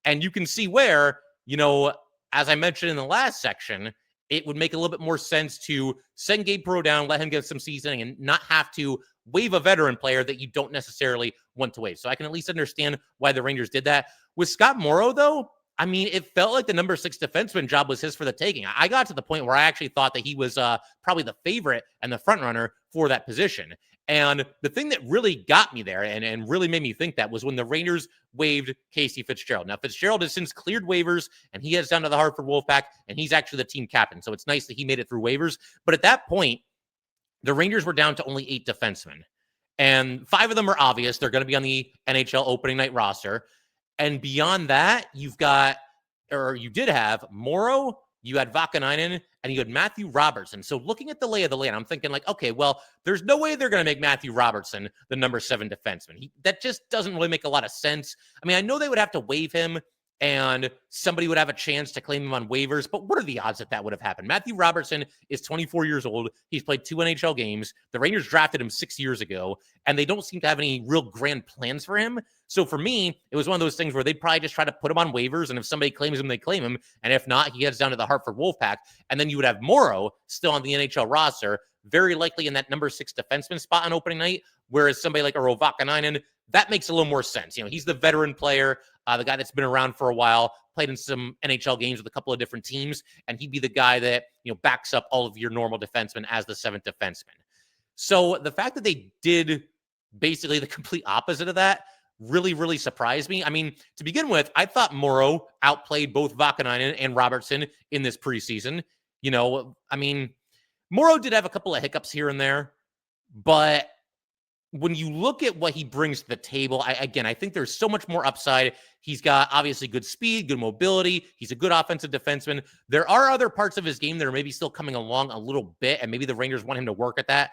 And you can see where, as I mentioned in the last section, it would make a little bit more sense to send Gabe Perreault down, let him get some seasoning, and not have to waive a veteran player that you don't necessarily want to waive. So I can at least understand why the Rangers did that. With Scott Morrow, though, I mean, it felt like the number 6 defenseman job was his for the taking. I got to the point where I actually thought that he was probably the favorite and the front runner for that position. And the thing that really got me there and really made me think that was when the Rangers waived Casey Fitzgerald. Now, Fitzgerald has since cleared waivers, and he heads down to the Hartford Wolfpack, and he's actually the team captain. So it's nice that he made it through waivers. But at that point, the Rangers were down to only 8 defensemen. And 5 of them are obvious. They're going to be on the NHL opening night roster. And beyond that, you did have Morrow, you had Vakanainen, and you had Matthew Robertson. So looking at the lay of the land, I'm thinking like, okay, well, there's no way they're going to make Matthew Robertson the number 7 defenseman. That just doesn't really make a lot of sense. I mean, I know they would have to waive him, and somebody would have a chance to claim him on waivers, but what are the odds that would have happened? Matthew Robertson is 24 years old. He's played 2 NHL games. The Rangers drafted him 6 years ago, and they don't seem to have any real grand plans for him. So for me, it was one of those things where they'd probably just try to put him on waivers, and if somebody claims him, they claim him, and if not, he heads down to the Hartford Wolfpack, and then you would have Morrow still on the NHL roster, very likely in that number 6 defenseman spot on opening night, whereas somebody like a Vakanainen, that makes a little more sense. He's the veteran player, the guy that's been around for a while, played in some NHL games with a couple of different teams, and he'd be the guy that, backs up all of your normal defensemen as the 7th defenseman. So the fact that they did basically the complete opposite of that really, really surprised me. I mean, to begin with, I thought Morrow outplayed both Vakanainen and Robertson in this preseason. I mean, Morrow did have a couple of hiccups here and there, but when you look at what he brings to the table, I think there's so much more upside. He's got obviously good speed, good mobility. He's a good offensive defenseman. There are other parts of his game that are maybe still coming along a little bit, and maybe the Rangers want him to work at that.